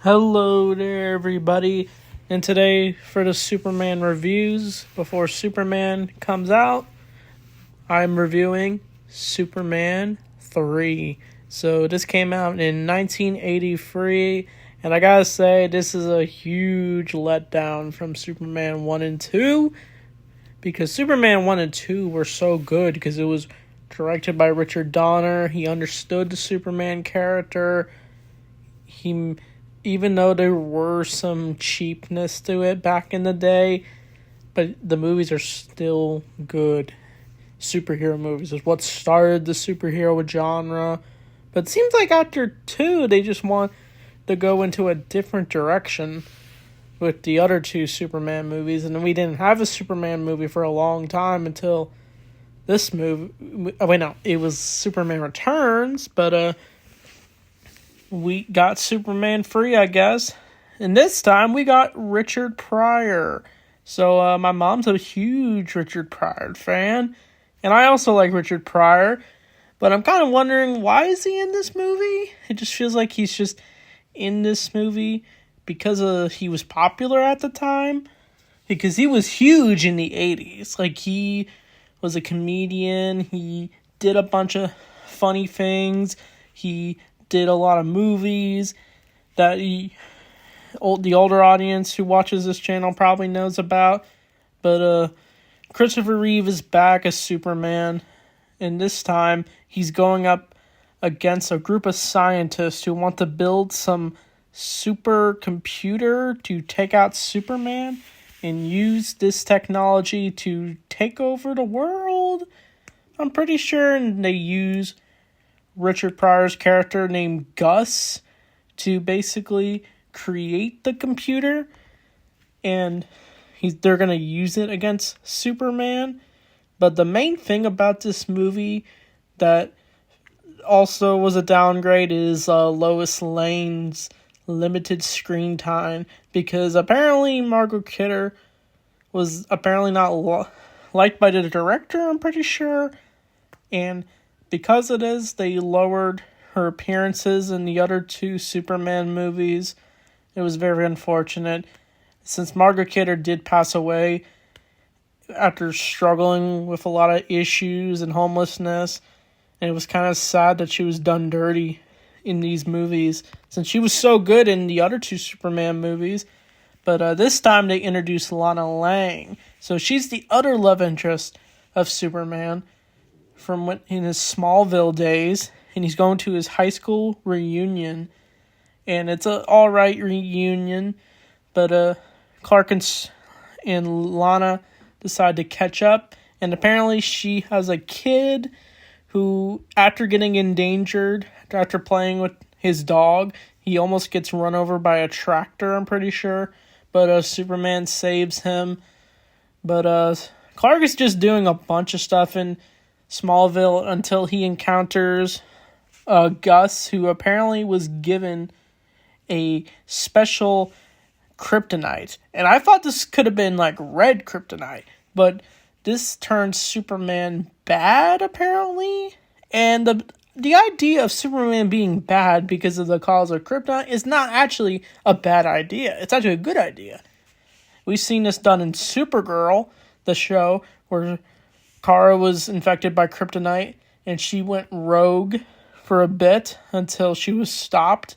Hello there, everybody. And today, for the Superman reviews, before Superman comes out, I'm reviewing Superman 3. So, this came out in 1983, and I gotta say, this is a huge letdown from Superman 1 and 2, because Superman 1 and 2 were so good, because it was directed by Richard Donner. He understood the Superman character. Even though there were some cheapness to it back in the day, but the movies are still good. Superhero movies is what started the superhero genre. But it seems like after 2, they just want to go into a different direction with the other 2 Superman movies. And we didn't have a Superman movie for a long time until this movie. It was Superman Returns, but we got Superman 3, I guess. And this time we got Richard Pryor. So my mom's a huge Richard Pryor fan. And I also like Richard Pryor. But I'm kind of wondering, why is he in this movie? It just feels like he's just in this movie because he was popular at the time. Because he was huge in the 80s. Like, he was a comedian. He did a bunch of funny things. He did a lot of movies that the older audience who watches this channel probably knows about. But Christopher Reeve is back as Superman, and this time he's going up against a group of scientists who want to build some supercomputer to take out Superman and use this technology to take over the world. I'm pretty sure, and they use Richard Pryor's character named Gus to basically create the computer, and they're going to use it against Superman. But the main thing about this movie that also was a downgrade is Lois Lane's limited screen time, because apparently Margot Kidder was apparently not liked by the director, I'm pretty sure, and because it is, they lowered her appearances in the other 2 Superman movies. It was very unfortunate, since Margot Kidder did pass away after struggling with a lot of issues and homelessness, and it was kind of sad that she was done dirty in these movies, since she was so good in the other 2 Superman movies. But this time they introduced Lana Lang, so she's the other love interest of Superman from in his Smallville days, and he's going to his high school reunion, and it's an alright reunion, but Clark and Lana decide to catch up, and apparently she has a kid who, after getting endangered, after playing with his dog, he almost gets run over by a tractor, I'm pretty sure, but Superman saves him. But Clark is just doing a bunch of stuff in Smallville until he encounters Gus, who apparently was given a special kryptonite. And I thought this could have been like red kryptonite, but this turns Superman bad, apparently. And the idea of Superman being bad because of the cause of kryptonite is not actually a bad idea. It's actually a good idea. We've seen this done in Supergirl, the show, where Kara was infected by kryptonite, and she went rogue for a bit until she was stopped.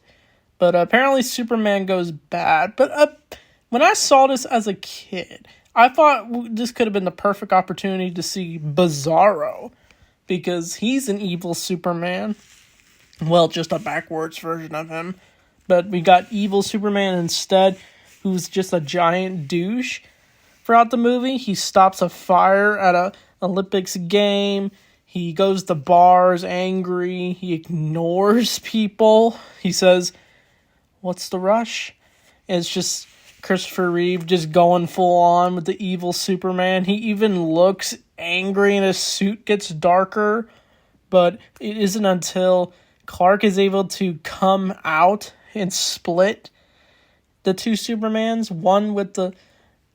But apparently Superman goes bad. But when I saw this as a kid, I thought this could have been the perfect opportunity to see Bizarro, because he's an evil Superman. Well, just a backwards version of him. But we got evil Superman instead, who's just a giant douche throughout the movie. He stops a fire at a Olympics game. He goes to bars angry. He ignores people. He says, "What's the rush?" And it's just Christopher Reeve just going full on with the evil Superman. He even looks angry and his suit gets darker. But it isn't until Clark is able to come out and split the 2 Supermans, one with the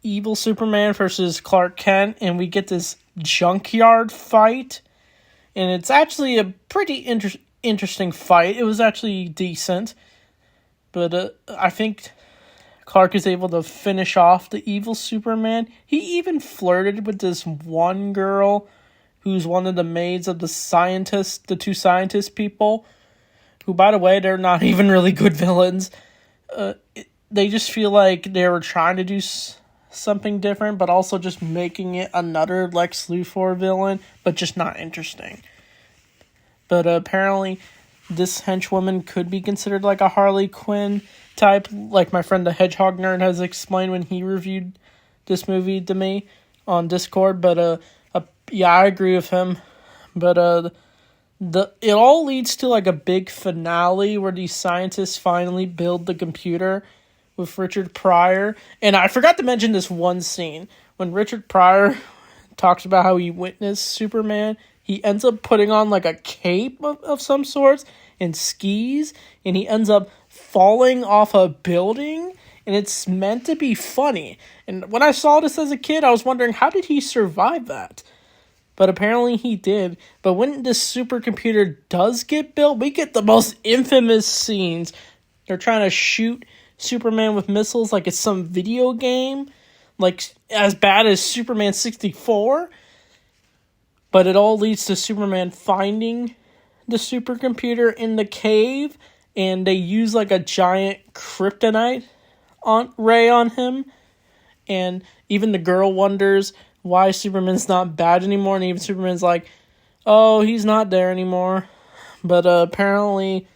evil Superman versus Clark Kent, and we get this junkyard fight, and it's actually a pretty interesting fight. It was actually decent. But I think Clark is able to finish off the evil Superman. He even flirted with this one girl who's one of the maids of the two scientist people, who, by the way, they're not even really good villains. They just feel like they were trying to do something different, but also just making it another Lex Luthor villain, but just not interesting. But apparently, this henchwoman could be considered like a Harley Quinn type, like my friend the Hedgehog Nerd has explained when he reviewed this movie to me on Discord. But yeah, I agree with him. But it all leads to like a big finale where these scientists finally build the computer with Richard Pryor. And I forgot to mention this one scene when Richard Pryor talks about how he witnessed Superman. He ends up putting on like a cape of some sorts and skis, and he ends up falling off a building, and it's meant to be funny. And when I saw this as a kid, I was wondering, how did he survive that? But apparently he did. But when this supercomputer does get built, we get the most infamous scenes. They're trying to shoot Superman with missiles like it's some video game, like as bad as Superman 64. But it all leads to Superman finding the supercomputer in the cave, and they use like a giant kryptonite ray on him. And even the girl wonders why Superman's not bad anymore, and even Superman's like, oh, he's not there anymore. But apparently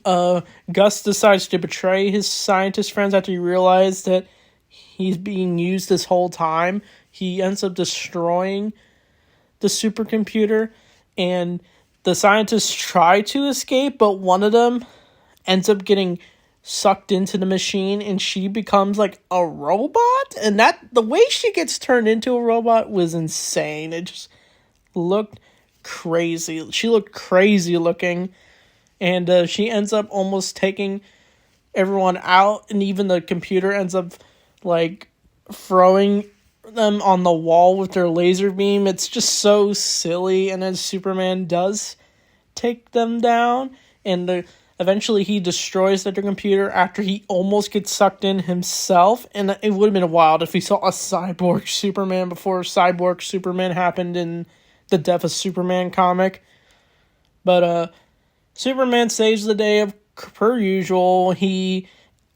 Gus decides to betray his scientist friends after he realized that he's being used this whole time. He ends up destroying the supercomputer, and the scientists try to escape, but one of them ends up getting sucked into the machine, and she becomes like a robot. And the way she gets turned into a robot was insane. It just looked crazy. She looked crazy looking, and she ends up almost taking everyone out, and even the computer ends up like throwing them on the wall with their laser beam. It's just so silly. And then Superman does take them down, and eventually he destroys the computer after he almost gets sucked in himself. And it would have been wild if we saw a cyborg Superman before Cyborg Superman happened in the Death of Superman comic. But Superman saves the day per usual. He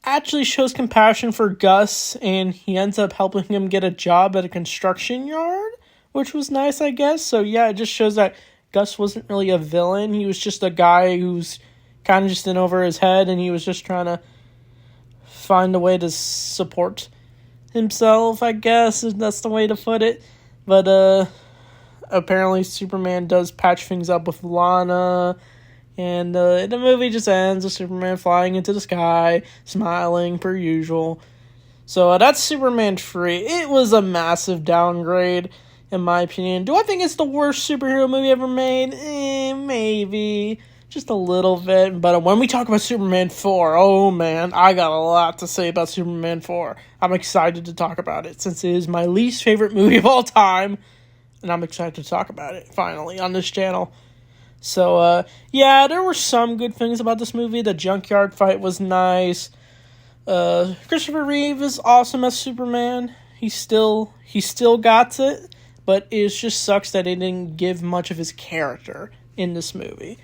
actually shows compassion for Gus, and he ends up helping him get a job at a construction yard, which was nice, I guess. So yeah, it just shows that Gus wasn't really a villain. He was just a guy who's kind of just in over his head, and he was just trying to find a way to support himself, I guess, if that's the way to put it. But apparently Superman does patch things up with Lana, and the movie just ends with Superman flying into the sky, smiling per usual. So that's Superman 3. It was a massive downgrade, in my opinion. Do I think it's the worst superhero movie ever made? Maybe. Just a little bit. But when we talk about Superman 4, oh man, I got a lot to say about Superman 4. I'm excited to talk about it, since it is my least favorite movie of all time. And I'm excited to talk about it, finally, on this channel. So, yeah, there were some good things about this movie. The junkyard fight was nice. Christopher Reeve is awesome as Superman. He still got it, but it just sucks that they didn't give much of his character in this movie.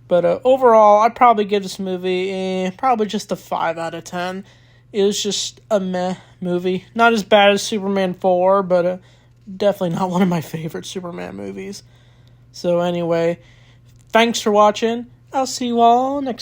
But overall, I'd probably give this movie probably just a 5 out of 10. It was just a meh movie. Not as bad as Superman 4, but definitely not one of my favorite Superman movies. So anyway, thanks for watching. I'll see you all next time.